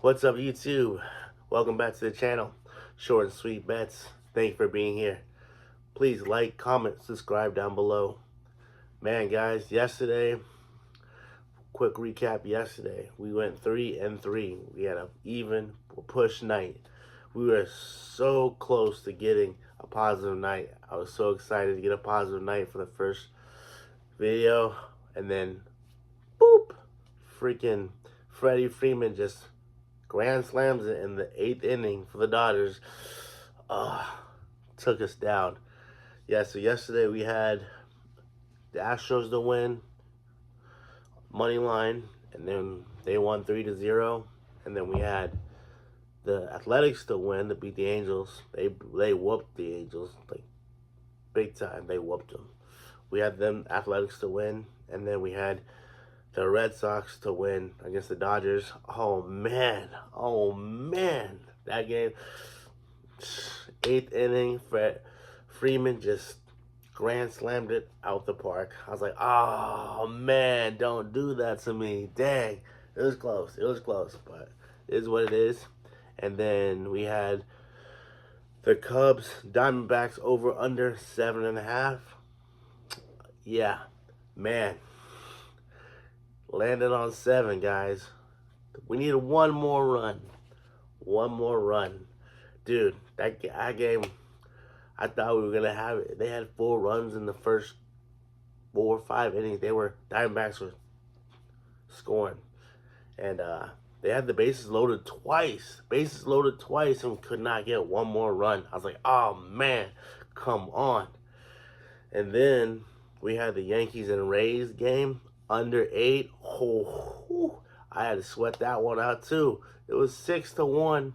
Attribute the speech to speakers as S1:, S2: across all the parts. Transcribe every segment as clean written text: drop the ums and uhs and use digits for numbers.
S1: What's up, YouTube? Welcome back to the channel. Short and sweet bets. Thank you for being here. Please like, comment, subscribe down below. Man, guys, quick recap yesterday. We went 3-3. We had an even push night. We were so close to getting a positive night. I was so excited to get a positive night for the first video. And then, boop, freaking Freddie Freeman just grand slams it in the 8th inning for the Dodgers. Took us down. Yeah, so yesterday we had the Astros to win, money line, and then they won 3-0. And then we had the Athletics to win to beat the Angels. They whooped the Angels like big time. They whooped them. We had them Athletics to win, and then we had the Red Sox to win against the Dodgers. Oh man, that game, 8th inning, Freeman just grand slammed it out the park. I was like, oh man, don't do that to me. Dang, it was close, but it is what it is. And then we had the Cubs, Diamondbacks over under 7.5. Yeah, man. Landed on 7, guys. We needed one more run. Dude, that game, I thought we were going to have it. They had 4 runs in the first 4 or 5 innings. Diamondbacks were scoring. And they had the bases loaded twice. And could not get one more run. I was like, oh man, come on. And then we had the Yankees and Rays game. Under 8. I had to sweat that one out too. It was 6-1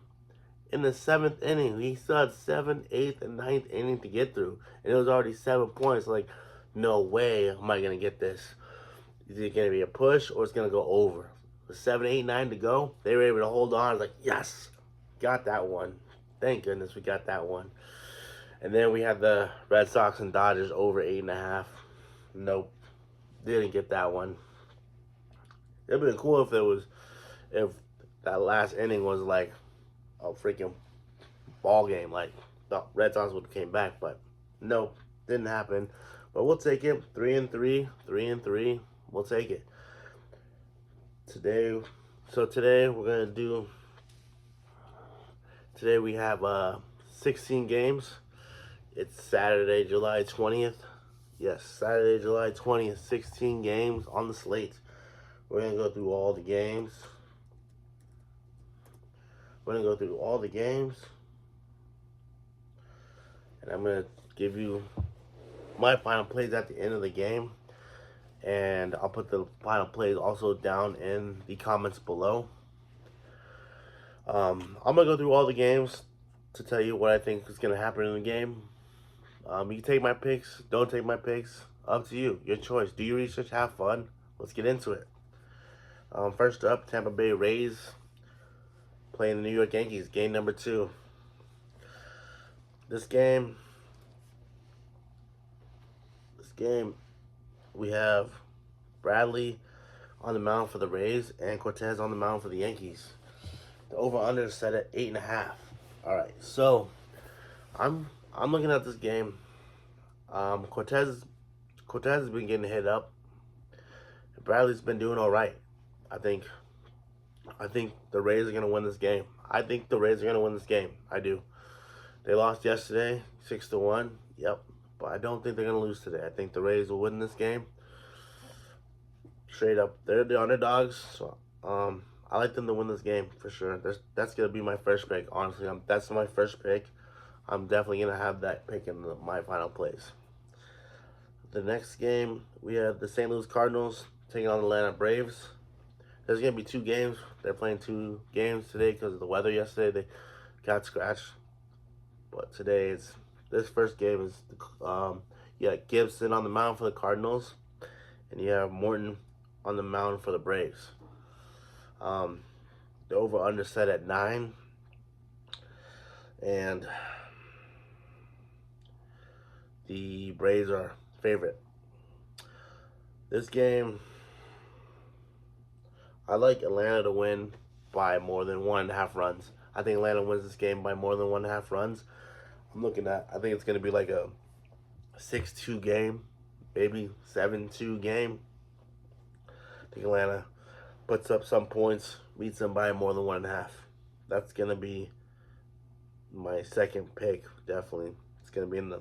S1: in the 7th inning. We still had 7th, 8th, and 9th inning to get through, and it was already 7 points. Like, no way am I gonna get this. Is it gonna be a push or it's gonna go over? With 7, 8, 9 to go, they were able to hold on. I was like, yes, got that one. Thank goodness we got that one. And then we had the Red Sox and Dodgers over 8.5. Nope. Didn't get that one. It'd been cool if that last inning was like a freaking ball game, like the Red Sox would have came back, but no, didn't happen. But we'll take it. 3-3, 3-3. We'll take it. Today we have 16 games. It's Saturday, July 20th. Yes, Saturday, July 20th, 16 games on the slate. We're going to go through all the games. And I'm going to give you my final plays at the end of the game. And I'll put the final plays also down in the comments below. I'm going to go through all the games to tell you what I think is going to happen in the game. You can take my picks, don't take my picks. Up to you, your choice. Do your research, have fun. Let's get into it. First up, Tampa Bay Rays playing the New York Yankees, game number 2. This game, we have Bradley on the mound for the Rays and Cortez on the mound for the Yankees. The over-under is set at 8.5. All right, so I'm looking at this game. Cortez has been getting hit up. Bradley's been doing all right. I think the Rays are gonna win this game. I do. They lost yesterday, 6-1. Yep, but I don't think they're gonna lose today. I think the Rays will win this game. Straight up, they're the underdogs. So I like them to win this game for sure. That's gonna be my first pick. Honestly, that's my first pick. I'm definitely going to have that pick in my final place. The next game, we have the St. Louis Cardinals taking on the Atlanta Braves. There's going to be 2 games. They're playing 2 games today because of the weather yesterday. They got scratched. But today, this first game is, you got Gibson on the mound for the Cardinals. And you have Morton on the mound for the Braves. The over-under set at 9. And the Braves are favorite. This game, I like Atlanta to win. by more than 1.5 runs. I think Atlanta wins this game by more than 1.5 runs. I think it's going to be like a 6-2 game, maybe 7-2 game. I think Atlanta puts up some points, beats them by more than 1.5. That's going to be my second pick, definitely. It's going to be in the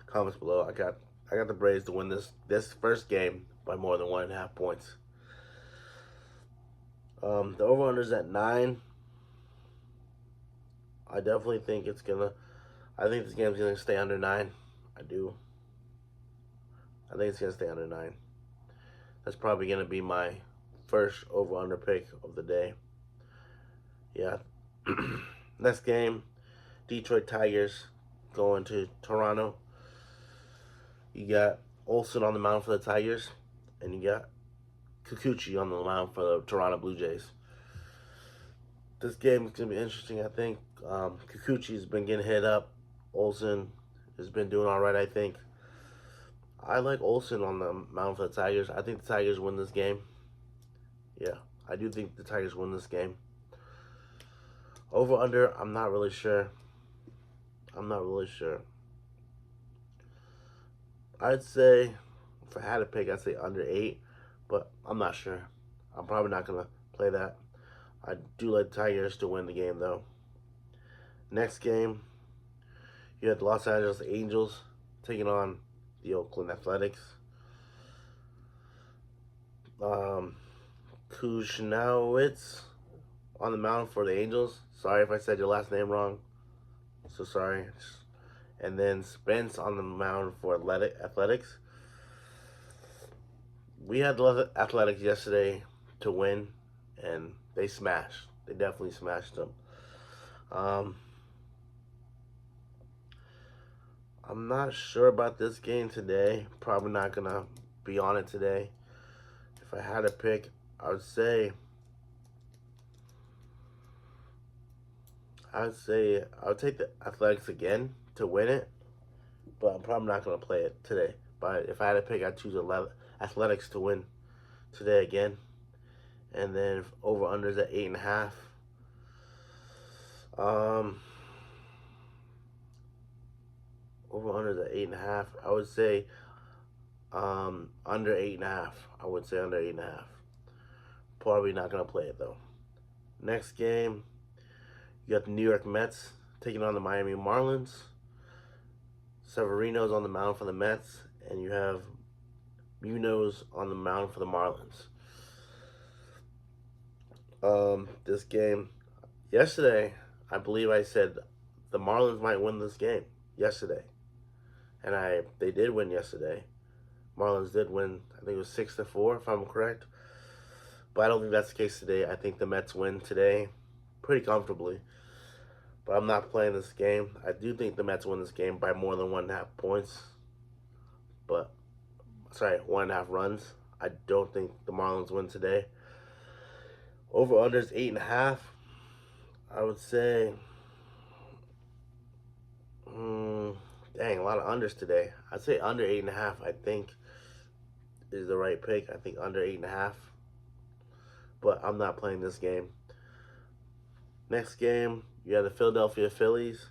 S1: comments below. I got the Braves to win this first game by more than 1.5 points. The over-under's at 9. I definitely think it's gonna. I think this game's gonna stay under 9. I do. I think it's gonna stay under 9. That's probably gonna be my first over/under pick of the day. Yeah. Next game, Detroit Tigers going to Toronto. You got Olsen on the mound for the Tigers, and you got Kikuchi on the mound for the Toronto Blue Jays. This game is going to be interesting, I think. Kikuchi's been getting hit up. Olsen has been doing all right, I think. I like Olsen on the mound for the Tigers. I think the Tigers win this game. Yeah, I do think the Tigers win this game. Over/under, I'm not really sure. I'd say, if I had to pick, I'd say under 8, but I'm not sure. I'm probably not going to play that. I do like the Tigers to win the game, though. Next game, you have the Los Angeles Angels taking on the Oakland Athletics. Kushnowitz on the mound for the Angels. Sorry if I said your last name wrong. So sorry. And then Spence on the mound for Athletics. We had the Athletics yesterday to win, and they smashed. They definitely smashed them. I'm not sure about this game today. Probably not going to be on it today. If I had to pick, I would say I would take the Athletics again to win it, but I'm probably not going to play it today. But if I had to pick, I'd choose Athletics to win today again. And then over/unders at 8.5. Over/unders at 8.5. I would say under 8.5. I would say under 8.5. Probably not gonna play it though. Next game, you got the New York Mets taking on the Miami Marlins. Severino's on the mound for the Mets, and you have Munoz on the mound for the Marlins. This game, yesterday, I believe I said the Marlins might win this game yesterday, and they did win yesterday. Marlins did win. I think it was 6-4, if I'm correct. But I don't think that's the case today. I think the Mets win today pretty comfortably. But I'm not playing this game. I do think the Mets win this game by more than 1.5 points. 1.5 runs. I don't think the Marlins win today. Over/unders 8.5. I would say, dang, a lot of unders today. I'd say under 8.5. I think is the right pick. I think under 8.5. But I'm not playing this game. Next game, you have the Philadelphia Phillies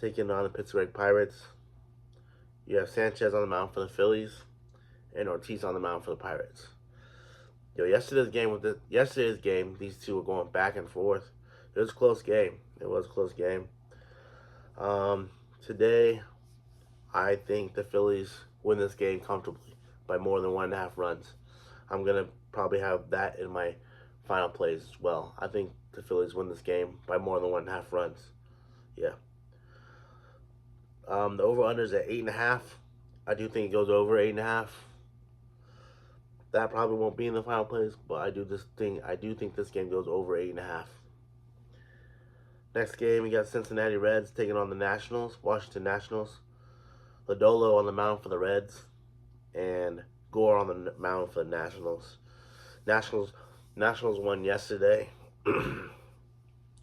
S1: taking on the Pittsburgh Pirates. You have Sanchez on the mound for the Phillies and Ortiz on the mound for the Pirates. Yesterday's game, these two were going back and forth. It was a close game. Today, I think the Phillies win this game comfortably by more than 1.5 runs. I'm going to probably have that in my final plays as well. I think the Phillies win this game by more than 1.5 runs. Yeah. The over/under is at 8.5. I do think it goes over 8.5. That probably won't be in the final plays, but I do think this game goes over 8.5. Next game, you got Cincinnati Reds taking on the Washington Nationals. Lodolo on the mound for the Reds, and Gore on the mound for the Nationals. Nationals won yesterday. I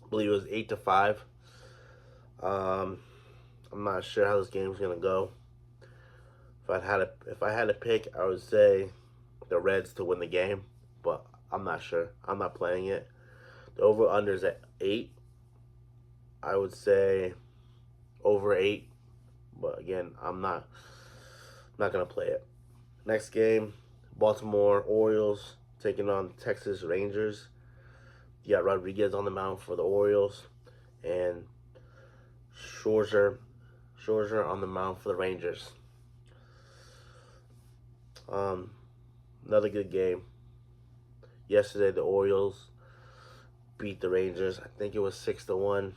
S1: believe it was 8-5. I'm not sure how this game's gonna go. If I had to pick, I would say the Reds to win the game, but I'm not sure. I'm not playing it. The over-under is at 8. I would say over 8. But again, I'm not going to play it. Next game, Baltimore Orioles taking on Texas Rangers. You got Rodriguez on the mound for the Orioles, and Scherzer on the mound for the Rangers. Another good game. Yesterday, the Orioles beat the Rangers. I think it was 6-1.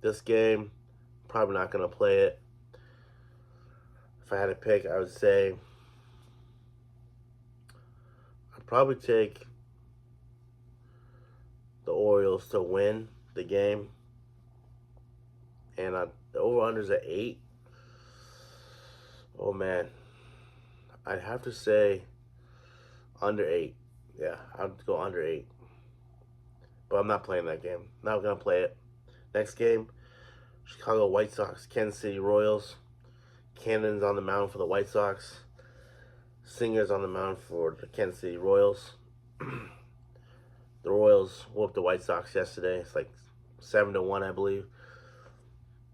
S1: This game, probably not gonna play it. If I had to pick, I would say I'd probably take the Orioles to win the game, and the over/under's at 8. Oh man, I'd have to say under 8. Yeah, I'd go under 8. But I'm not playing that game. Not gonna play it. Next game, Chicago White Sox, Kansas City Royals. Cannon's on the mound for the White Sox. Singer's on the mound for the Kansas City Royals. The Royals whooped the White Sox yesterday. It's like 7-1, I believe.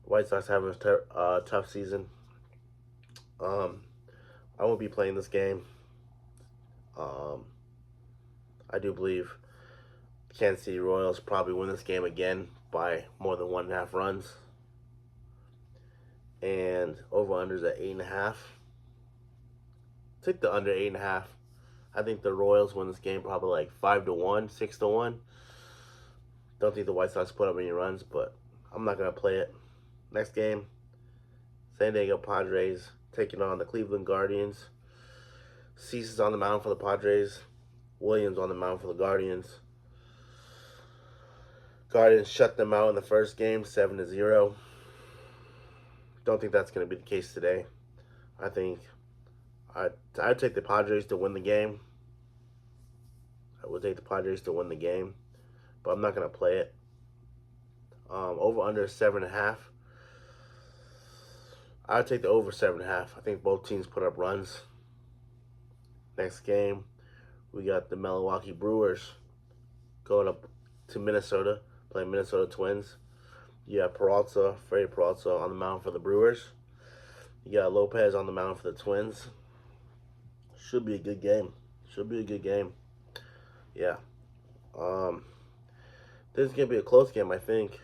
S1: The White Sox having a tough season. I won't be playing this game. I do believe the Kansas City Royals probably win this game again by more than 1.5 runs. And over/unders at 8.5. Take the under 8.5. I think the Royals win this game probably like 5-1, 6-1. Don't think the White Sox put up any runs, but I'm not gonna play it. Next game, San Diego Padres taking on the Cleveland Guardians. Cease is on the mound for the Padres. Williams on the mound for the Guardians. Guardians shut them out in the first game, 7-0. Don't think that's going to be the case today. I think I'd take the Padres to win the game. I would take the Padres to win the game, but I'm not going to play it. Over/under 7.5. I'd take the over 7.5. I think both teams put up runs. Next game, we got the Milwaukee Brewers going up to Minnesota, playing Minnesota Twins. You got Freddie Peralta on the mound for the Brewers. You got Lopez on the mound for the Twins. Should be a good game. Yeah. This is gonna be a close game, I think.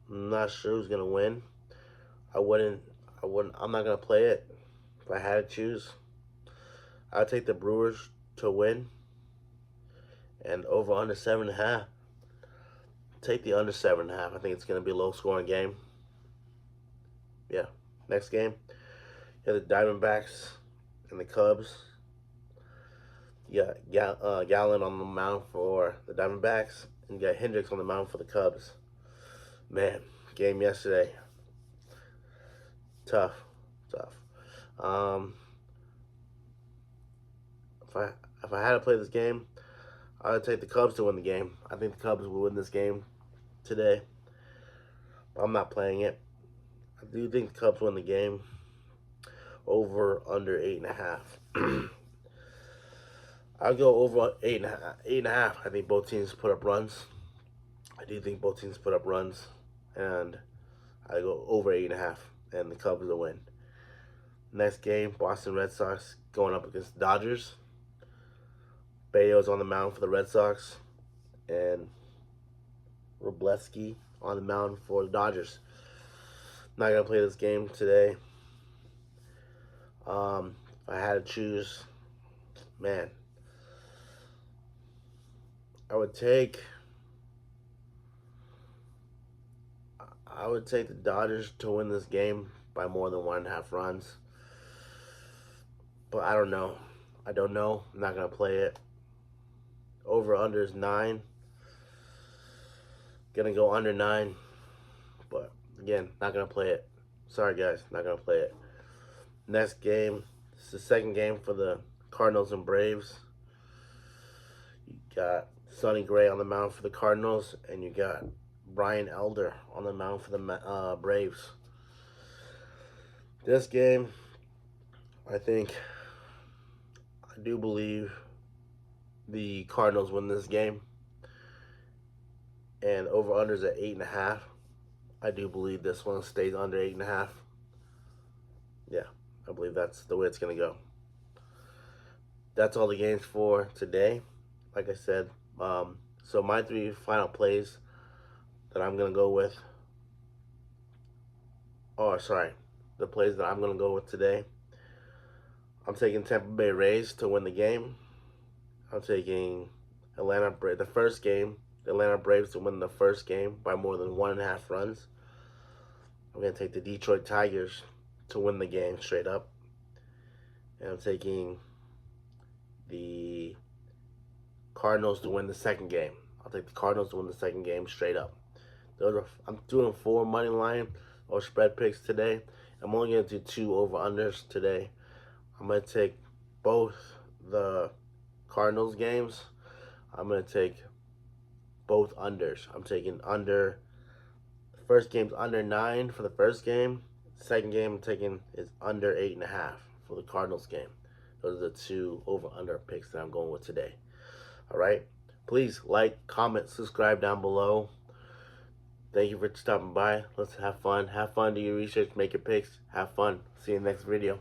S1: I'm not sure who's gonna win. I'm not gonna play it. If I had to choose, I'd take the Brewers to win. And over/under 7.5. Take the under 7.5. I think it's going to be a low-scoring game. Yeah. Next game, you have the Diamondbacks and the Cubs. You got Gallen on the mound for the Diamondbacks, and you got Hendricks on the mound for the Cubs. Man, game yesterday. Tough. If I had to play this game, I would take the Cubs to win the game. I think the Cubs will win this game today. I'm not playing it. I do think the Cubs win the game. Over/under 8.5. I'll go over 8.5. I think both teams put up runs. And I go over 8.5, and the Cubs will win. Next game, Boston Red Sox going up against the Dodgers. Bayo's on the mound for the Red Sox, and Robleski on the mound for the Dodgers. Not gonna play this game today. If I had to choose, man, I would take the Dodgers to win this game by more than 1.5 runs. But I don't know. I'm not gonna play it. Over/under is 9. Gonna go under 9. But again, not gonna play it. Sorry guys, not gonna play it. Next game, it's the second game for the Cardinals and Braves. You got Sonny Gray on the mound for the Cardinals, and you got Brian Elder on the mound for the Braves. This game, I think I do believe the Cardinals win this game, and over-unders at 8.5. I do believe this one stays under 8.5. Yeah, I believe that's the way it's going to go. That's all the games for today. Like I said, so my 3 final plays that I'm going to go with, the plays that I'm going to go with today. I'm taking Tampa Bay Rays to win the game. I'm taking the first game, the Atlanta Braves to win the first game by more than 1.5 runs. I'm going to take the Detroit Tigers to win the game straight up. And I'm taking the Cardinals to win the second game. I'll take the Cardinals to win the second game straight up. I'm doing 4 money line or spread picks today. I'm only going to do 2 over-unders today. I'm going to take both the Cardinals games. I'm going to take both unders. I'm taking under. The first game's under 9 for the first game. The second game I'm taking is under 8.5 for the Cardinals game. Those are the 2 over-under picks that I'm going with today. All right? Please like, comment, subscribe down below. Thank you for stopping by. Let's have fun. Have fun, do your research, make your picks. Have fun. See you in the next video.